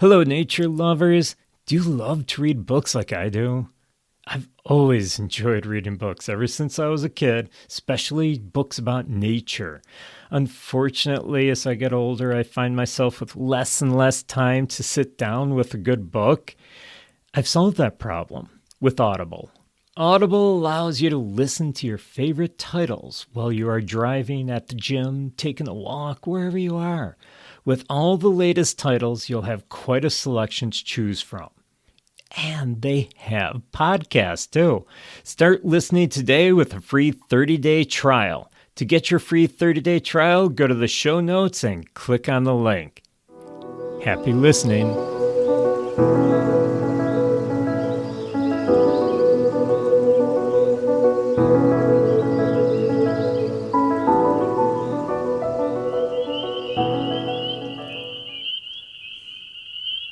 Hello, nature lovers. Do you love to read books like I do? I've always enjoyed reading books ever since I was a kid, especially books about nature. Unfortunately, as I get older, I find myself with less and less time to sit down with a good book. I've solved that problem with Audible. Audible allows you to listen to your favorite titles while you are driving, at the gym, taking a walk, wherever you are. With all the latest titles, you'll have quite a selection to choose from. And they have podcasts too. Start listening today with a free 30-day trial. To get your free 30-day trial, go to the show notes and click on the link. Happy listening.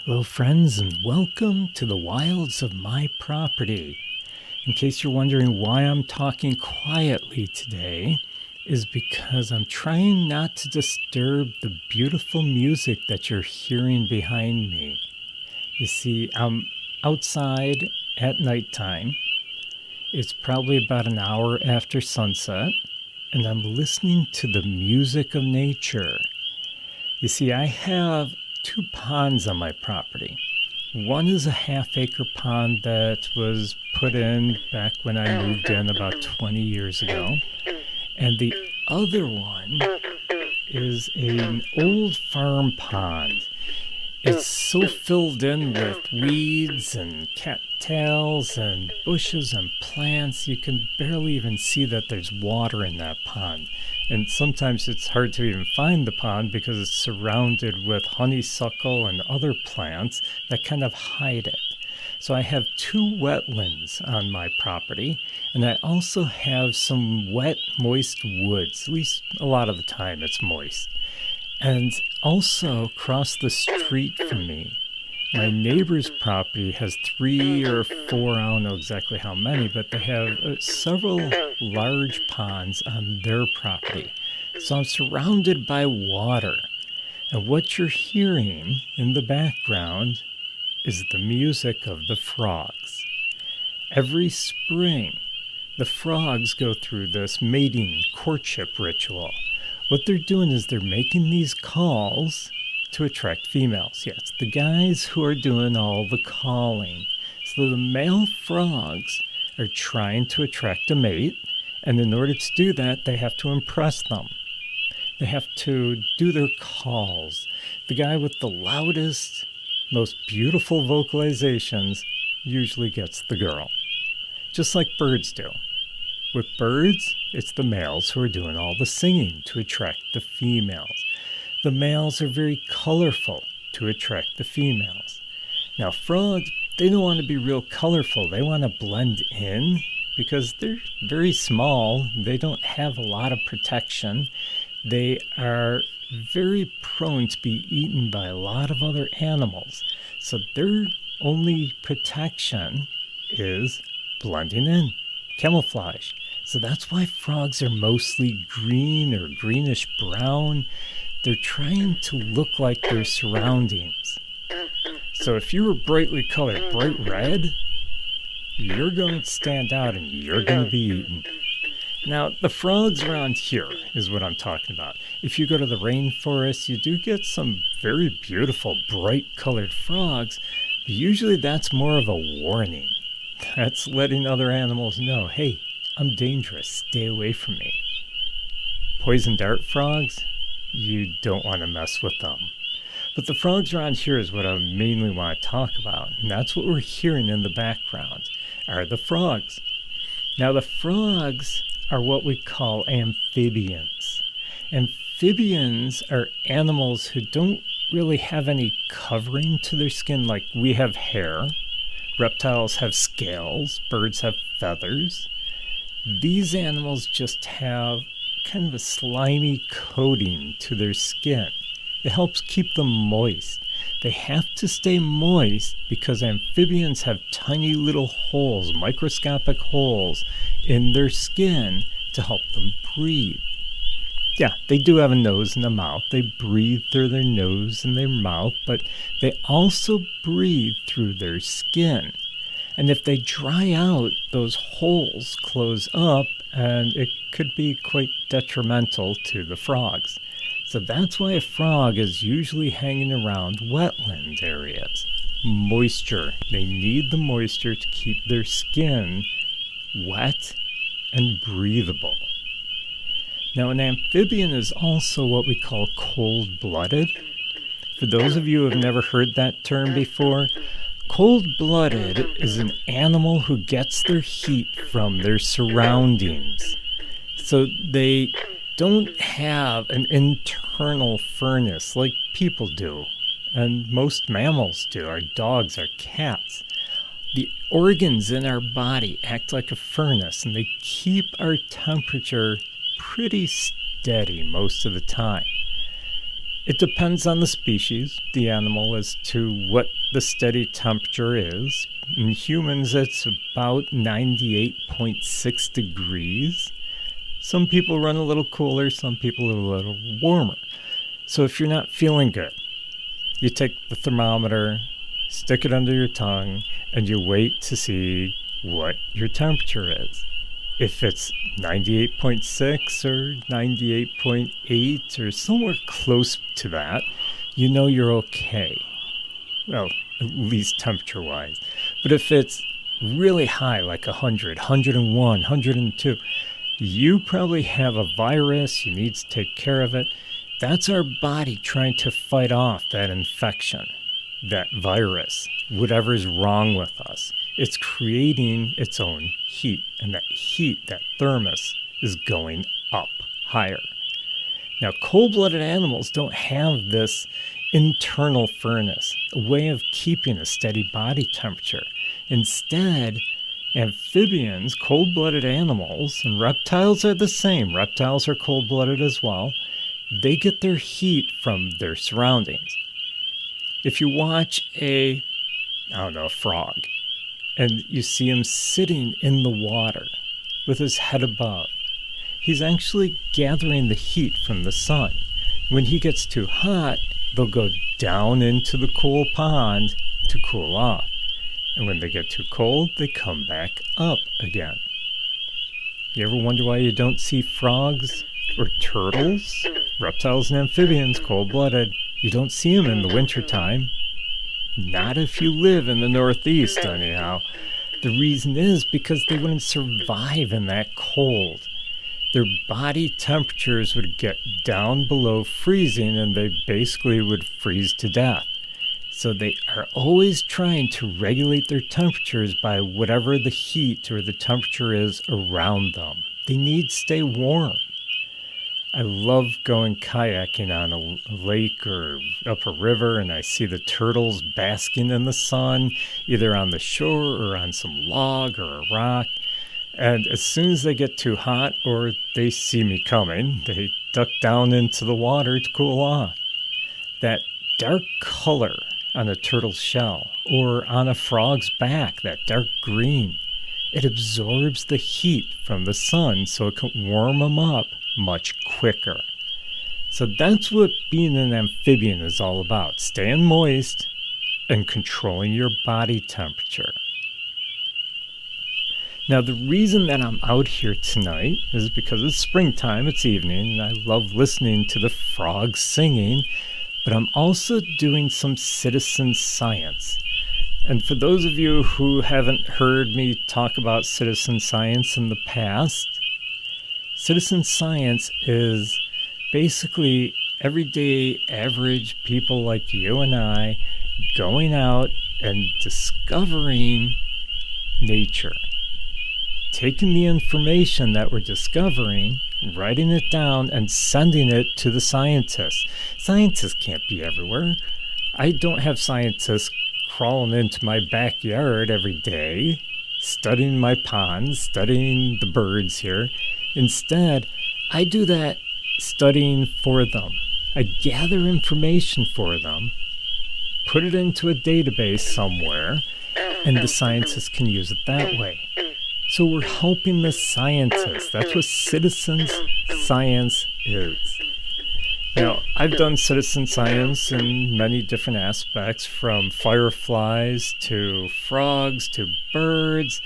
Hello friends, and welcome to the wilds of my property. In case you're wondering why I'm talking quietly today, is because I'm trying not to disturb the beautiful music that you're hearing behind me. You see, I'm outside at nighttime. It's probably about an hour after sunset, and I'm listening to the music of nature. You see, I have two ponds on my property. One is a half-acre pond that was put in back when I moved in about 20 years ago. And the other one is an old farm pond. It's so filled in with weeds and cattails and bushes and plants, you can barely even see that there's water in that pond. And sometimes it's hard to even find the pond because it's surrounded with honeysuckle and other plants that kind of hide it. So I have two wetlands on my property, and I also have some wet, moist woods. At least a lot of the time it's moist. And also across the street from me, my neighbor's property has 3 or 4, I don't know exactly how many, but they have several large ponds on their property. So I'm surrounded by water. And what you're hearing in the background is the music of the frogs. Every spring, the frogs go through this mating courtship ritual. What they're doing is they're making these calls to attract females. Yeah, it's the guys who are doing all the calling. So the male frogs are trying to attract a mate, and in order to do that, they have to impress them. They have to do their calls. The guy with the loudest, most beautiful vocalizations usually gets the girl, just like birds do. With birds, it's the males who are doing all the singing to attract the females. The males are very colorful to attract the females. Now, frogs, they don't want to be real colorful. They want to blend in because they're very small. They don't have a lot of protection. They are very prone to be eaten by a lot of other animals. So their only protection is blending in, camouflage. So that's why frogs are mostly green or greenish brown. They're trying to look like their surroundings. So if you were brightly colored, bright red, you're going to stand out and you're going to be eaten. Now, the frogs around here is what I'm talking about. If you go to the rainforest, you do get some very beautiful, bright colored frogs, but usually that's more of a warning. That's letting other animals know, hey, I'm dangerous, stay away from me. Poison dart frogs, you don't want to mess with them. But the frogs around here is what I mainly want to talk about, and that's what we're hearing in the background, are the frogs. Now the frogs are what we call amphibians. Amphibians are animals who don't really have any covering to their skin like we have hair. Reptiles have scales, birds have feathers. These animals just have kind of a slimy coating to their skin. It helps keep them moist. They have to stay moist because amphibians have tiny little holes, microscopic holes in their skin to help them breathe. Yeah, they do have a nose and a mouth. They breathe through their nose and their mouth, but they also breathe through their skin. And if they dry out, those holes close up, and it could be quite detrimental to the frogs. So that's why a frog is usually hanging around wetland areas. Moisture. They need the moisture to keep their skin wet and breathable. Now, an amphibian is also what we call cold-blooded. For those of you who have never heard that term before, cold-blooded is an animal who gets their heat from their surroundings. So they don't have an internal furnace like people do, and most mammals do, our dogs, our cats. The organs in our body act like a furnace, and they keep our temperature pretty steady most of the time. It depends on the species, the animal, as to what the steady temperature is. In humans, it's about 98.6 degrees. Some people run a little cooler, some people a little warmer. So if you're not feeling good, you take the thermometer, stick it under your tongue, and you wait to see what your temperature is. If it's 98.6 or 98.8 or somewhere close to that, you know you're okay. Well, at least temperature-wise. But if it's really high, like 100, 101, 102, you probably have a virus, you need to take care of it. That's our body trying to fight off that infection, that virus, whatever's wrong with us. It's creating its own heat, and that heat, that thermos, is going up higher. Now, cold-blooded animals don't have this internal furnace, a way of keeping a steady body temperature. Instead, amphibians, cold-blooded animals, and reptiles are the same. Reptiles are cold-blooded as well. They get their heat from their surroundings. If you watch a frog, and you see him sitting in the water with his head above, he's actually gathering the heat from the sun. When he gets too hot, they'll go down into the cool pond to cool off. And when they get too cold, they come back up again. You ever wonder why you don't see frogs or turtles, reptiles and amphibians, cold-blooded? You don't see them in the wintertime. Not if you live in the Northeast, anyhow. The reason is because they wouldn't survive in that cold. Their body temperatures would get down below freezing, and they basically would freeze to death. So they are always trying to regulate their temperatures by whatever the heat or the temperature is around them. They need to stay warm. I love going kayaking on a lake or up a river, and I see the turtles basking in the sun, either on the shore or on some log or a rock. And as soon as they get too hot or they see me coming, they duck down into the water to cool off. That dark color on a turtle's shell or on a frog's back, that dark green, it absorbs the heat from the sun so it can warm them up much quicker. So that's what being an amphibian is all about, staying moist and controlling your body temperature. Now, the reason that I'm out here tonight is because it's springtime, it's evening, and I love listening to the frogs singing, but I'm also doing some citizen science. And for those of you who haven't heard me talk about citizen science in the past, citizen science is basically everyday average people like you and I going out and discovering nature. Taking the information that we're discovering, writing it down, and sending it to the scientists. Scientists can't be everywhere. I don't have scientists crawling into my backyard every day, studying my ponds, studying the birds here. Instead, I do that studying for them. I gather information for them, put it into a database somewhere, and the scientists can use it that way. So we're helping the scientists. That's what citizens science is. Now, I've done citizen science in many different aspects, from fireflies to frogs to birds.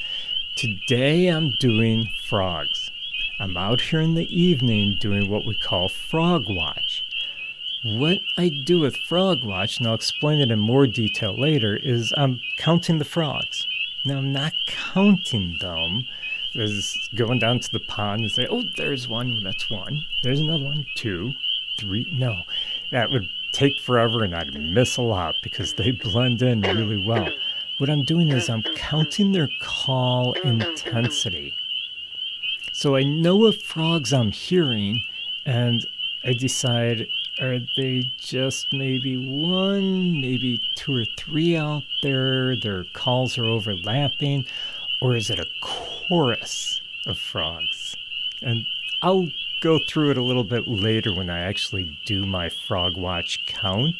Today I'm doing frogs. I'm out here in the evening doing what we call frog watch. What I do with frog watch, and I'll explain it in more detail later, is I'm counting the frogs. Now, I'm not counting them as going down to the pond and say, oh, there's one, that's one. There's another one, 2, 3. No, that would take forever and I'd miss a lot because they blend in really well. What I'm doing is I'm counting their call intensity. So I know what frogs I'm hearing, and I decide, are they just maybe 1, maybe 2 or 3 out there? Their calls are overlapping, or is it a chorus of frogs? And I'll go through it a little bit later when I actually do my frog watch count.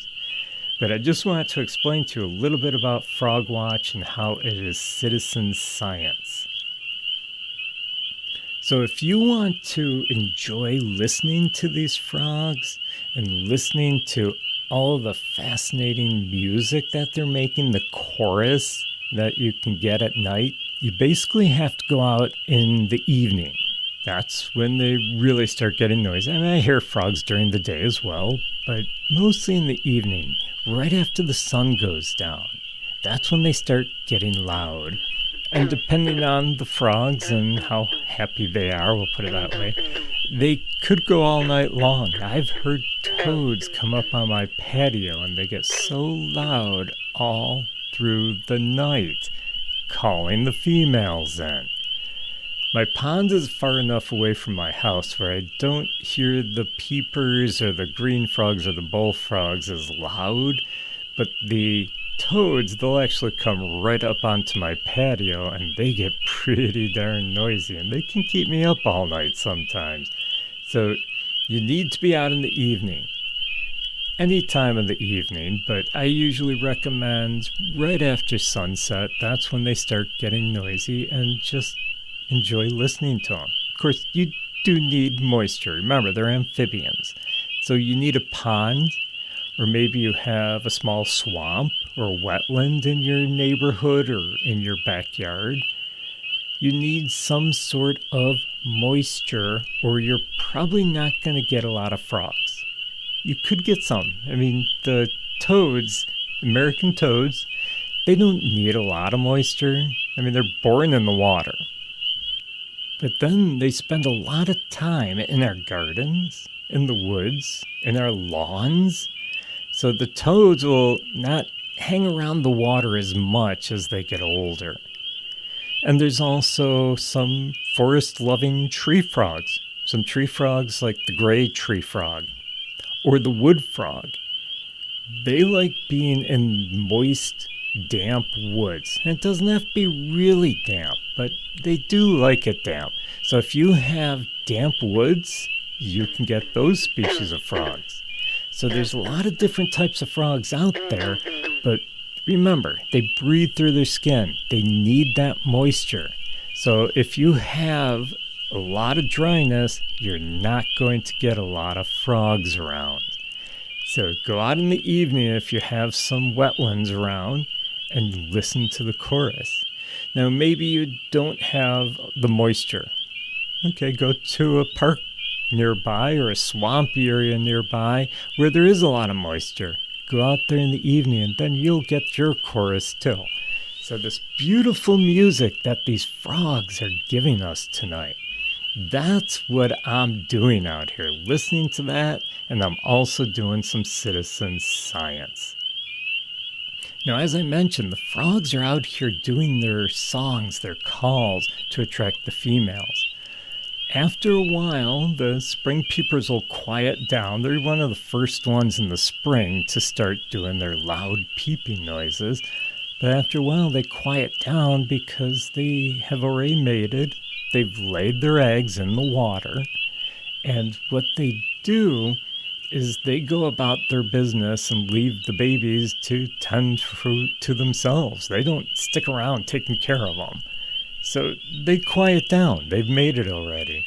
But I just wanted to explain to you a little bit about frog watch and how it is citizen science. So if you want to enjoy listening to these frogs and listening to all the fascinating music that they're making, the chorus that you can get at night, you basically have to go out in the evening. That's when they really start getting noisy. I mean, I hear frogs during the day as well, but mostly in the evening, right after the sun goes down. That's when they start getting loud. And depending on the frogs and how happy they are, we'll put it that way, they could go all night long. I've heard toads come up on my patio and they get so loud all through the night, calling the females in. My pond is far enough away from my house where I don't hear the peepers or the green frogs or the bullfrogs as loud, but the toads, they'll actually come right up onto my patio and they get pretty darn noisy and they can keep me up all night sometimes. So you need to be out in the evening. Any time in the evening, but I usually recommend right after sunset. That's when they start getting noisy, and just enjoy listening to them. Of course, you do need moisture. Remember, they're amphibians. So you need a pond, or maybe you have a small swamp or wetland in your neighborhood or in your backyard. You need some sort of moisture, or you're probably not going to get a lot of frogs. You could get some. I mean, the toads, American toads, they don't need a lot of moisture. I mean, they're born in the water. But then they spend a lot of time in our gardens, in the woods, in our lawns. So the toads will not hang around the water as much as they get older. And there's also some forest-loving tree frogs. Some tree frogs like the gray tree frog or the wood frog. They like being in moist, damp woods. And it doesn't have to be really damp, but they do like it damp. So if you have damp woods, you can get those species of frogs. So there's a lot of different types of frogs out there, but remember, they breathe through their skin. They need that moisture. So if you have a lot of dryness, you're not going to get a lot of frogs around. So go out in the evening if you have some wetlands around and listen to the chorus. Now, maybe you don't have the moisture. Okay, go to a park nearby or a swampy area nearby where there is a lot of moisture. Go out there in the evening and then you'll get your chorus too. So this beautiful music that these frogs are giving us tonight, that's what I'm doing out here, listening to that, and I'm also doing some citizen science. Now, as I mentioned, the frogs are out here doing their songs, their calls to attract the females. After a while, the spring peepers will quiet down. They're one of the first ones in the spring to start doing their loud peeping noises. But after a while, they quiet down because they have already mated. They've laid their eggs in the water. And what they do is they go about their business and leave the babies to tend to themselves. They don't stick around taking care of them. So they quiet down. They've made it already.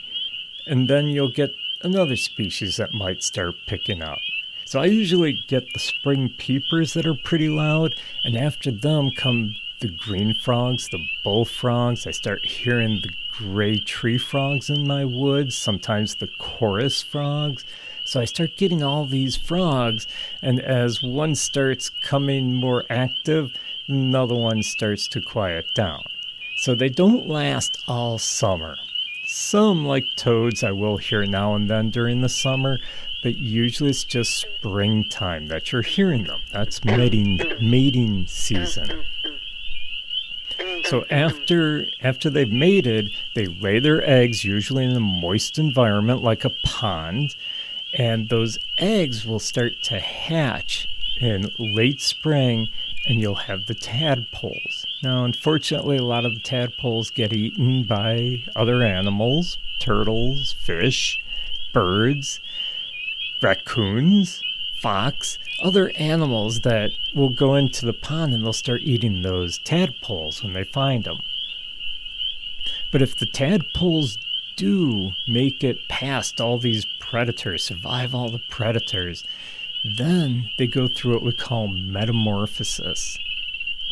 And then you'll get another species that might start picking up. So I usually get the spring peepers that are pretty loud, and after them come the green frogs, the bullfrogs. I start hearing the gray tree frogs in my woods, sometimes the chorus frogs. So I start getting all these frogs, and as one starts coming more active, another one starts to quiet down. So they don't last all summer. Some, like toads, I will hear now and then during the summer, but usually it's just springtime that you're hearing them. That's mating season. So after they've mated, they lay their eggs, usually in a moist environment like a pond, and those eggs will start to hatch in late spring, and you'll have the tadpoles. Now, unfortunately, a lot of the tadpoles get eaten by other animals, turtles, fish, birds, raccoons, fox, other animals that will go into the pond and they'll start eating those tadpoles when they find them. But if the tadpoles do make it past all these predators, survive all the predators, then they go through what we call metamorphosis.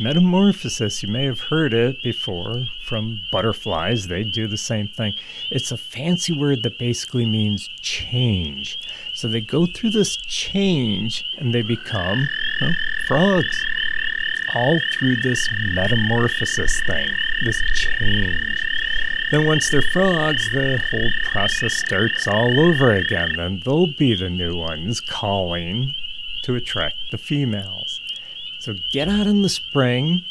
Metamorphosis, you may have heard it before from butterflies. They do the same thing. It's a fancy word that basically means change. So they go through this change and they become frogs. All through this metamorphosis thing, this change. Then once they're frogs, the whole process starts all over again. Then they'll be the new ones calling to attract the females. So get out in the spring.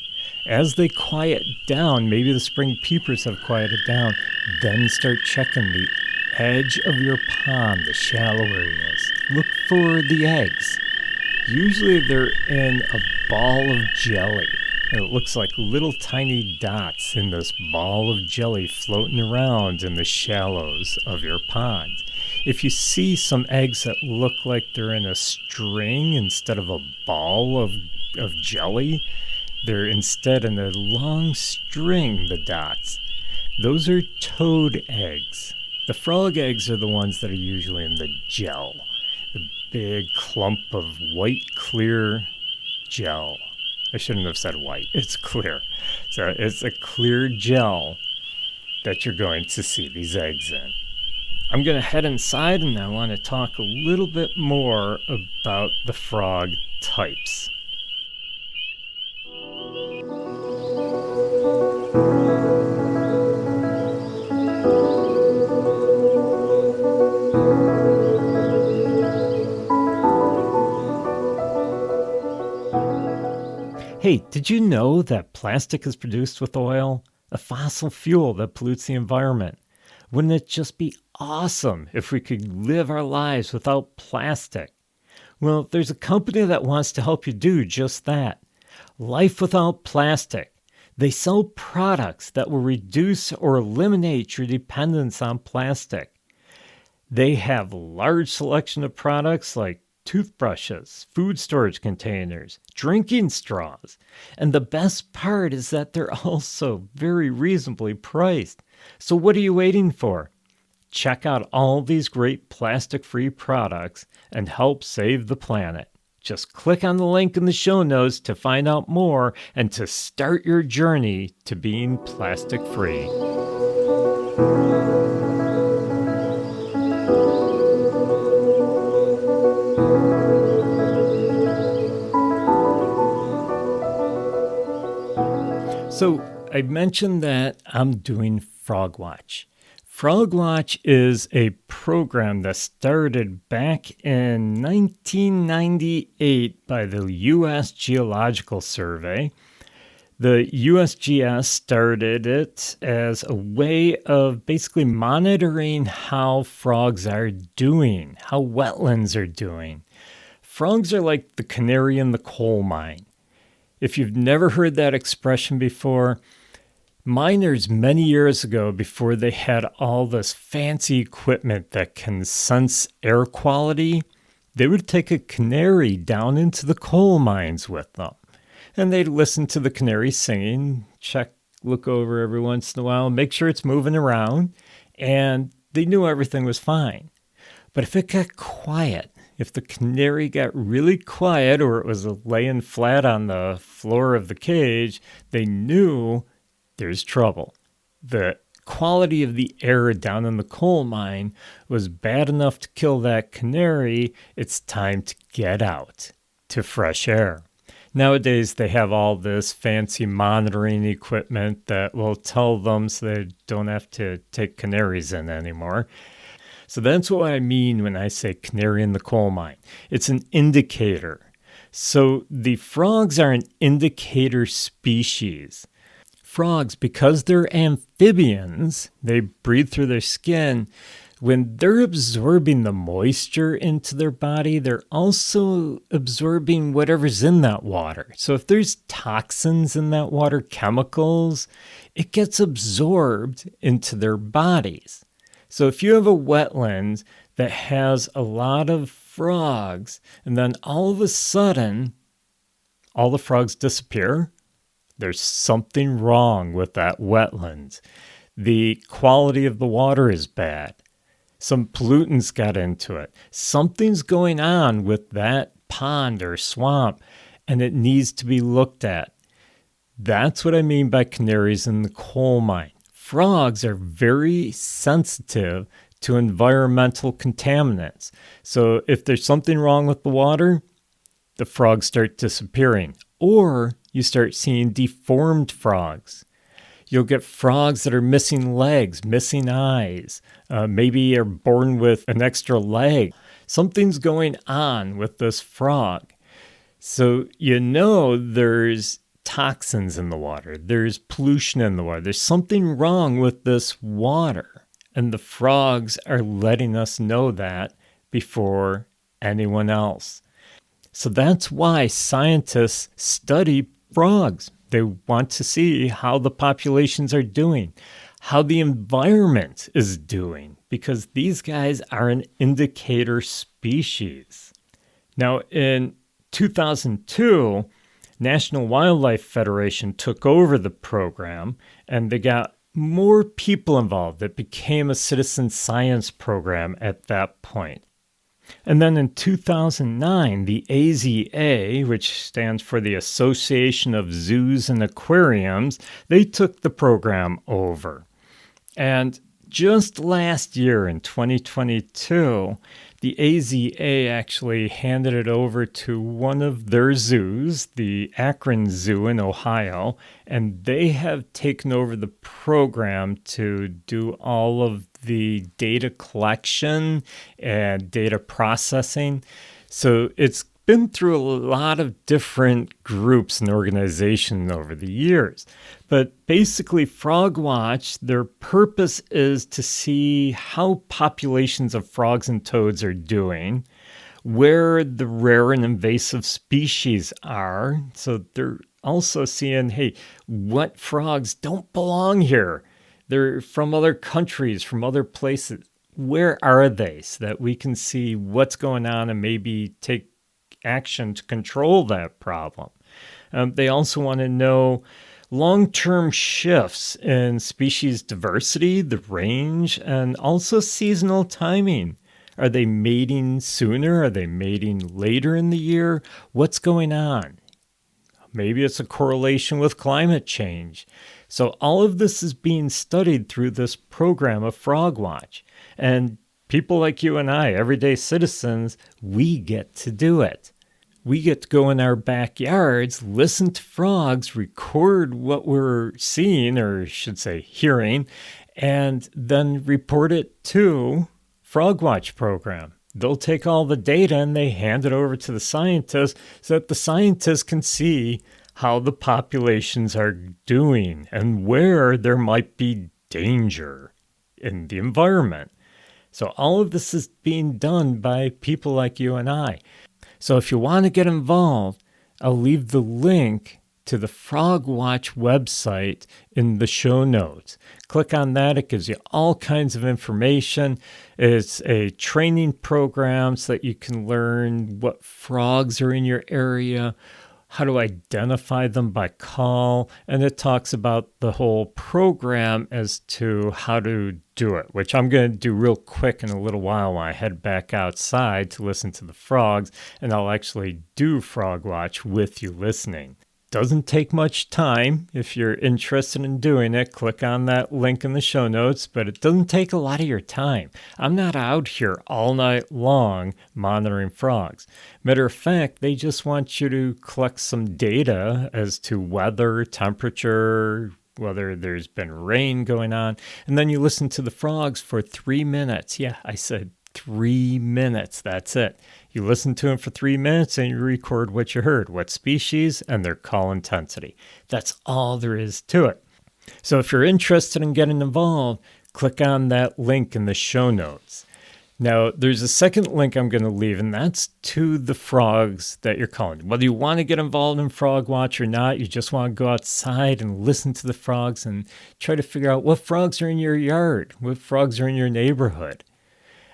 As they quiet down, maybe the spring peepers have quieted down, then start checking the edge of your pond, the shallow areas. Look for the eggs. Usually they're in a ball of jelly. And it looks like little tiny dots in this ball of jelly floating around in the shallows of your pond. If you see some eggs that look like they're in a string instead of a ball of jelly, they're instead in a long string, the dots. Those are toad eggs. The frog eggs are the ones that are usually in the gel, the big clump of white, clear gel. I shouldn't have said white. It's clear. So it's a clear gel that you're going to see these eggs in. I'm going to head inside and I want to talk a little bit more about the frog types. Hey, did you know that plastic is produced with oil? A fossil fuel that pollutes the environment. Wouldn't it just be awesome if we could live our lives without plastic? Well, there's a company that wants to help you do just that. Life Without Plastic. They sell products that will reduce or eliminate your dependence on plastic. They have a large selection of products like toothbrushes, food storage containers, drinking straws. And the best part is that they're also very reasonably priced. So what are you waiting for? Check out all these great plastic-free products and help save the planet. Just click on the link in the show notes to find out more and to start your journey to being plastic-free. So I mentioned that I'm doing Frog Watch. Frog Watch is a program that started back in 1998 by the U.S. Geological Survey. The USGS started it as a way of basically monitoring how frogs are doing, how wetlands are doing. Frogs are like the canary in the coal mine. If you've never heard that expression before, miners many years ago, before they had all this fancy equipment that can sense air quality, they would take a canary down into the coal mines with them. And they'd listen to the canary singing, check look over every once in a while, make sure it's moving around, and they knew everything was fine. But if it got quiet, if the canary got really quiet or it was laying flat on the floor of the cage, they knew there's trouble. The quality of the air down in the coal mine was bad enough to kill that canary. It's time to get out to fresh air. Nowadays, they have all this fancy monitoring equipment that will tell them so they don't have to take canaries in anymore. So that's what I mean when I say canary in the coal mine. It's an indicator. So the frogs are an indicator species. Frogs, because they're amphibians, they breathe through their skin. When they're absorbing the moisture into their body, they're also absorbing whatever's in that water. So if there's toxins in that water, chemicals, it gets absorbed into their bodies. So if you have a wetland that has a lot of frogs, and then all of a sudden, all the frogs disappear, there's something wrong with that wetland. The quality of the water is bad. Some pollutants got into it. Something's going on with that pond or swamp, and it needs to be looked at. That's what I mean by canaries in the coal mine. Frogs are very sensitive to environmental contaminants. So if there's something wrong with the water, the frogs start disappearing. Or you start seeing deformed frogs. You'll get frogs that are missing legs, missing eyes, maybe are born with an extra leg. Something's going on with this frog. So you know there's toxins in the water. There's pollution in the water. There's something wrong with this water. And the frogs are letting us know that before anyone else. So that's why scientists study frogs. They want to see how the populations are doing, how the environment is doing, because these guys are an indicator species. Now, in 2002, National Wildlife Federation took over the program, and they got more people involved. It became a citizen science program at that point. And then in 2009, the AZA, which stands for the Association of Zoos and Aquariums, they took the program over. And just last year in 2022, the AZA actually handed it over to one of their zoos, the Akron Zoo in Ohio, and they have taken over the program to do all of the data collection and data processing. So it's been through a lot of different groups and organizations over the years. But basically, FrogWatch, their purpose is to see how populations of frogs and toads are doing, where the rare and invasive species are. So they're also seeing, hey, what frogs don't belong here? They're from other countries, from other places. Where are they? So that we can see what's going on and maybe take action to control that problem. They also want to know long-term shifts in species diversity, the range, and also seasonal timing. Are they mating sooner? Are they mating later in the year? What's going on? Maybe it's a correlation with climate change. So all of this is being studied through this program of FrogWatch. And people like you and I, everyday citizens, we get to do it. We get to go in our backyards, listen to frogs, record what we're seeing, or I should say hearing, and then report it to FrogWatch program. They'll take all the data and they hand it over to the scientists so that the scientists can see how the populations are doing and where there might be danger in the environment. So all of this is being done by people like you and I. So if you want to get involved, I'll leave the link to the FrogWatch website in the show notes. Click on that. It gives you all kinds of information. It's a training program so that you can learn what frogs are in your area, how to identify them by call, and it talks about the whole program as to how to do it, which I'm going to do real quick in a little while when I head back outside to listen to the frogs, and I'll actually do Frog Watch with you listening. Doesn't take much time. If you're interested in doing it, click on that link in the show notes, but it doesn't take a lot of your time. I'm not out here all night long monitoring frogs. Matter of fact, they just want you to collect some data as to weather, temperature, whether there's been rain going on, and then you listen to the frogs for 3 minutes. Yeah, I said 3 minutes. That's it. You listen to them for 3 minutes and you record what you heard, what species, and their call intensity. That's all there is to it. So if you're interested in getting involved, click on that link in the show notes. Now, there's a second link I'm going to leave, and that's to the frogs that you're calling. Whether you want to get involved in Frog Watch or not, you just want to go outside and listen to the frogs and try to figure out what frogs are in your yard, what frogs are in your neighborhood.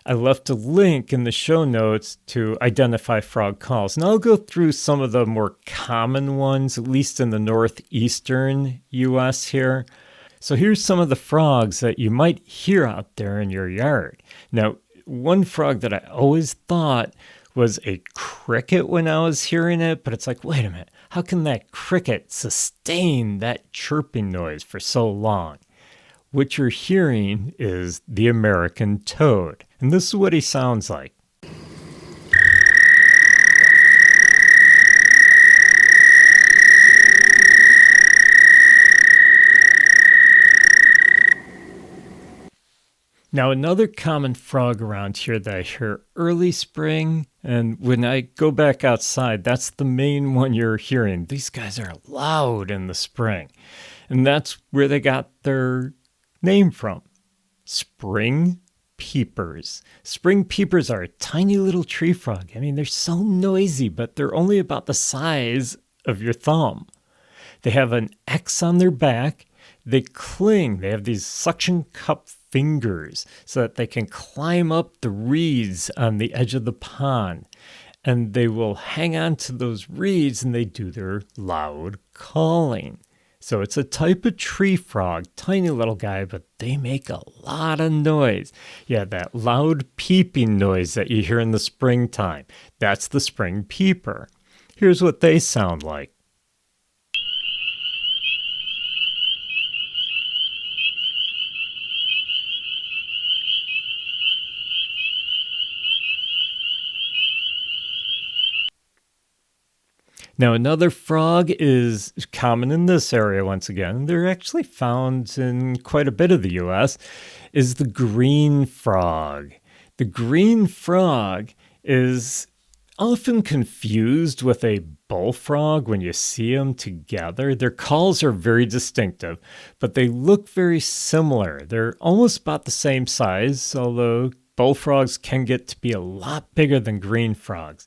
I left a link in the show notes to identify frog calls. And I'll go through some of the more common ones, at least in the northeastern U.S. here. So here's some of the frogs that you might hear out there in your yard. Now, one frog that I always thought was a cricket when I was hearing it, but it's like, wait a minute, how can that cricket sustain that chirping noise for so long? What you're hearing is the American toad. And this is what he sounds like. Now, another common frog around here that I hear early spring, and when I go back outside, that's the main one you're hearing. These guys are loud in the spring. And that's where they got their name from. Spring peepers. Spring peepers are a tiny little tree frog. I mean, they're so noisy, but they're only about the size of your thumb. They have an X on their back. They cling. They have these suction cup fingers so that they can climb up the reeds on the edge of the pond. And they will hang on to those reeds and they do their loud calling. So it's a type of tree frog, tiny little guy, but they make a lot of noise. Yeah, that loud peeping noise that you hear in the springtime. That's the spring peeper. Here's what they sound like. Now, another frog is common in this area once again. They're actually found in quite a bit of the U.S., is the green frog. The green frog is often confused with a bullfrog when you see them together. Their calls are very distinctive, but they look very similar. They're almost about the same size, although bullfrogs can get to be a lot bigger than green frogs.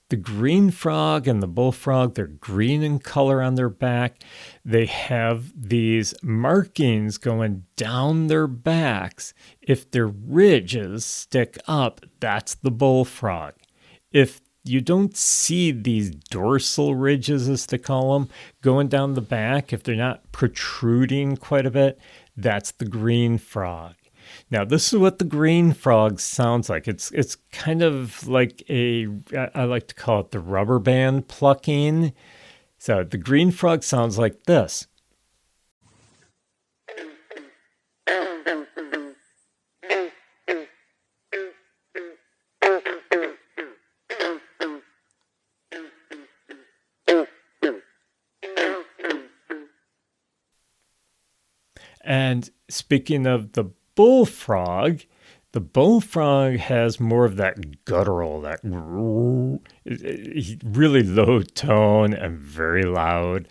The green frog and the bullfrog, they're green in color on their back. They have these markings going down their backs. If their ridges stick up, that's the bullfrog. If you don't see these dorsal ridges, as they call them, going down the back, if they're not protruding quite a bit, that's the green frog. Now, this is what the green frog sounds like. It's kind of like I like to call it the rubber band plucking. So the green frog sounds like this. And speaking of the bullfrog has more of that guttural, that really low tone and very loud.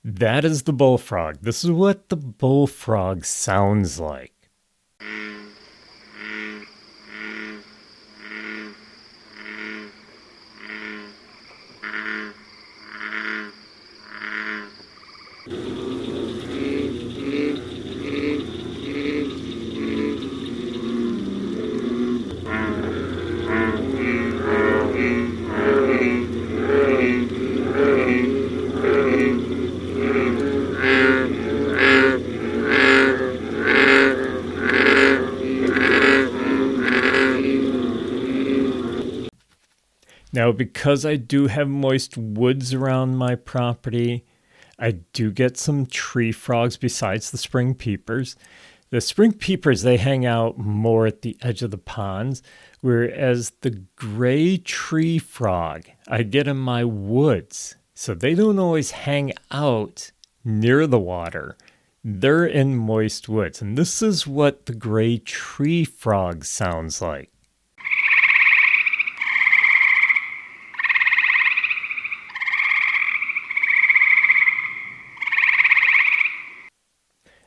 That is the bullfrog. This is what the bullfrog sounds like. Now, because I do have moist woods around my property, I do get some tree frogs besides the spring peepers. The spring peepers, they hang out more at the edge of the ponds, whereas the gray tree frog I get in my woods. So they don't always hang out near the water. They're in moist woods. And this is what the gray tree frog sounds like.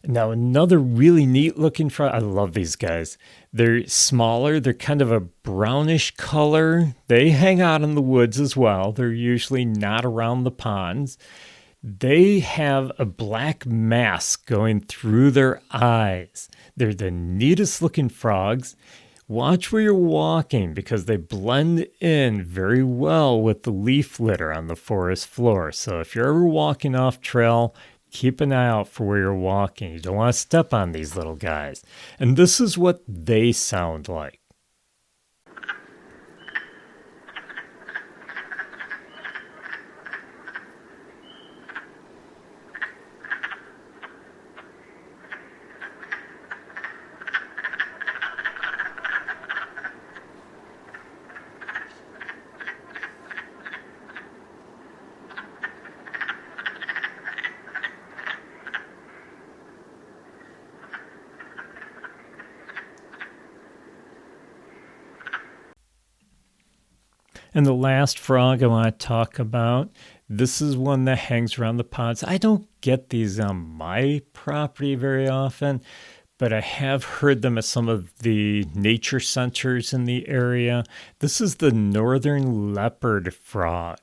Now, another really neat looking frog, I love these guys. They're smaller, they're kind of a brownish color. They hang out in the woods as well. They're usually not around the ponds. They have a black mask going through their eyes. They're the neatest looking frogs. Watch where you're walking because they blend in very well with the leaf litter on the forest floor. So if you're ever walking off trail, keep an eye out for where you're walking. You don't want to step on these little guys. And this is what they sound like. And the last frog I want to talk about, this is one that hangs around the ponds. I don't get these on my property very often, but I have heard them at some of the nature centers in the area. This is the northern leopard frog.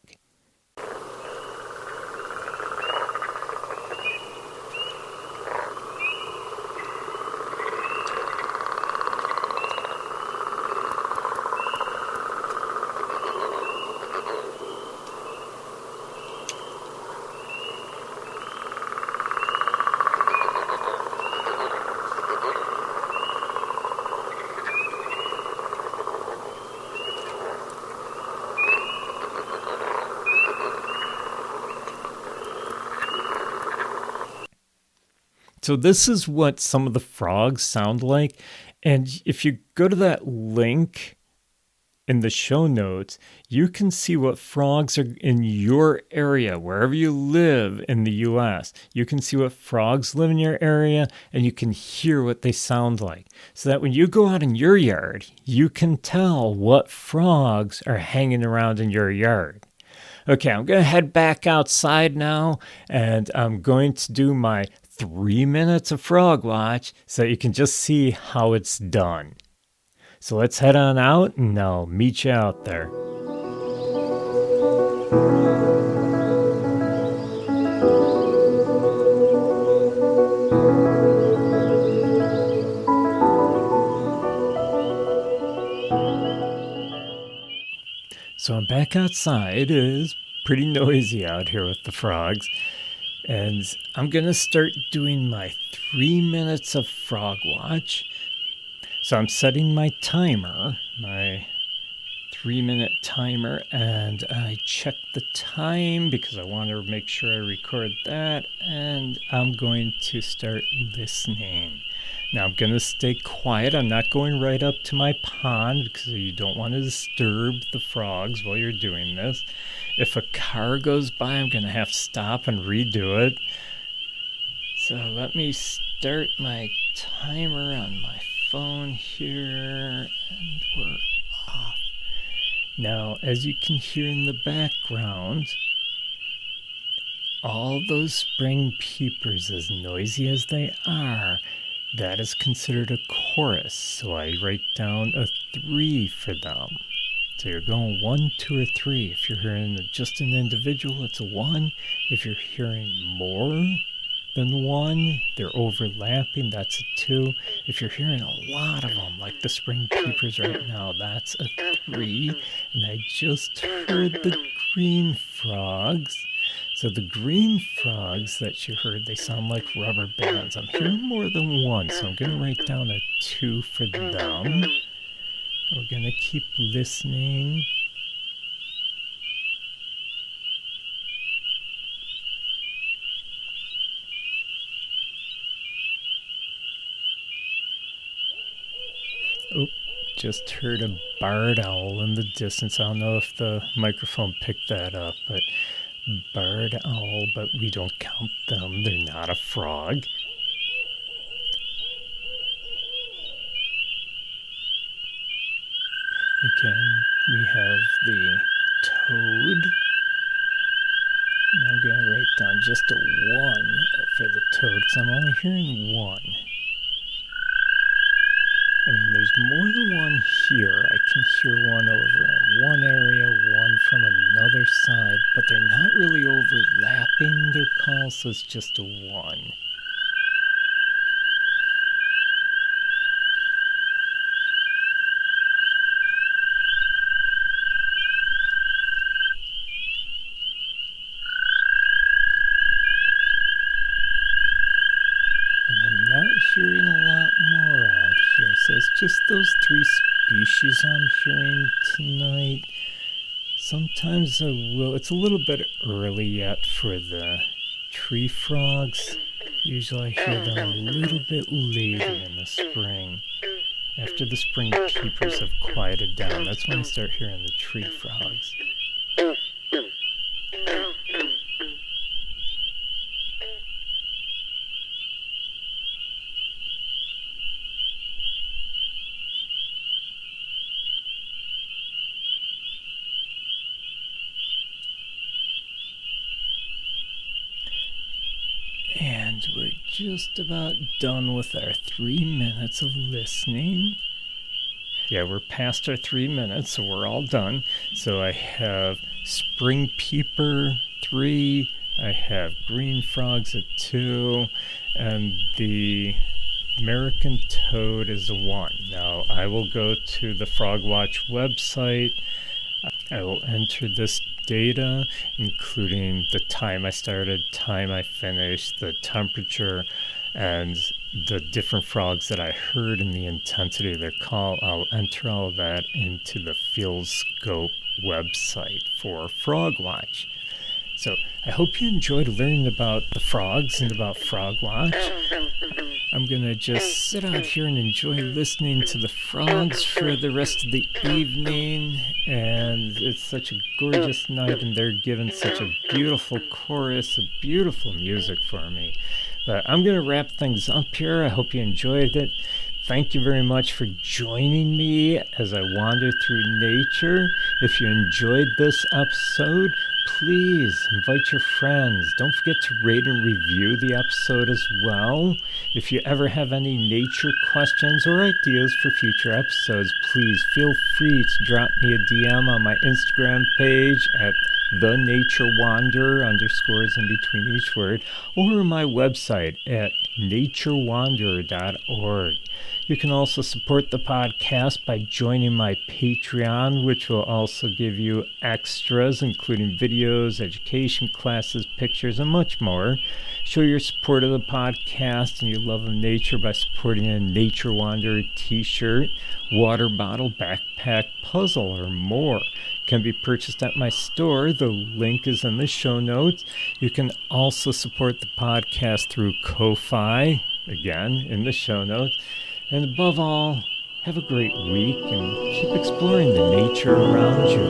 So this is what some of the frogs sound like. And if you go to that link in the show notes, you can see what frogs are in your area, wherever you live in the US. You can see what frogs live in your area and you can hear what they sound like. So that when you go out in your yard, you can tell what frogs are hanging around in your yard. Okay, I'm going to head back outside now and I'm going to do my 3 minutes of frog watch so you can just see how it's done. So let's head on out and I'll meet you out there. So I'm back outside. It is pretty noisy out here with the frogs. And I'm going to start doing my 3 minutes of frog watch. So I'm setting my timer, my 3-minute timer, and I check the time because I want to make sure I record that. And I'm going to start listening. Now I'm going to stay quiet. I'm not going right up to my pond because you don't want to disturb the frogs while you're doing this. If a car goes by, I'm going to have to stop and redo it. So let me start my timer on my phone here, and we're off. Now, as you can hear in the background, all those spring peepers, as noisy as they are, that is considered a chorus. So I write down a 3 for them. So you're going 1, 2, or 3. If you're hearing just an individual, it's a 1. If you're hearing more than 1, they're overlapping, that's a 2. If you're hearing a lot of them, like the spring peepers right now, that's a 3. And I just heard the green frogs. So the green frogs that you heard, they sound like rubber bands. I'm hearing more than 1, so I'm going to write down a 2 for them. We're going to keep listening. Oh, just heard a barred owl in the distance. I don't know if the microphone picked that up, but barred owl, but we don't count them. They're not a frog. Again, we have the toad. I'm going to write down just a 1 for the toad because I'm only hearing 1. I mean, there's more than one here. I can hear one over in one area, one from another side, but they're not really overlapping their calls, so it's just a 1. And I'm not hearing a lot more out here, so it's just those 3 species I'm hearing tonight. Sometimes I will. It's a little bit early yet for the tree frogs. Usually I hear them a little bit later in the spring. After the spring peepers have quieted down, that's when I start hearing the tree frogs. And we're just about done with our 3 minutes of listening. Yeah, we're past our 3 minutes, so we're all done. So I have spring peeper 3, I have green frogs at 2, and the American toad is a 1. Now I will go to the Frog Watch website. I will enter this data, including the time I started, time I finished, the temperature, and the different frogs that I heard and the intensity of their call. I'll enter all of that into the FieldScope website for Frog Watch. So I hope you enjoyed learning about the frogs and about Frog Watch. I'm going to just sit out here and enjoy listening to the frogs for the rest of the evening. And it's such a gorgeous night, and they're giving such a beautiful chorus of beautiful music for me. But I'm going to wrap things up here. I hope you enjoyed it. Thank you very much for joining me as I wander through nature. If you enjoyed this episode, please invite your friends. Don't forget to rate and review the episode as well. If you ever have any nature questions or ideas for future episodes, please feel free to drop me a DM on my Instagram page at thenaturewanderer underscores in between each word, or my website at naturewanderer.org. You can also support the podcast by joining my Patreon, which will also give you extras, including videos, education classes, pictures, and much more. Show your support of the podcast and your love of nature by supporting a Nature Wanderer t-shirt, water bottle, backpack, puzzle, or more. Can be purchased at my store. The link is in the show notes. You can also support the podcast through Ko-Fi, again, in the show notes. And above all, have a great week and keep exploring the nature around you.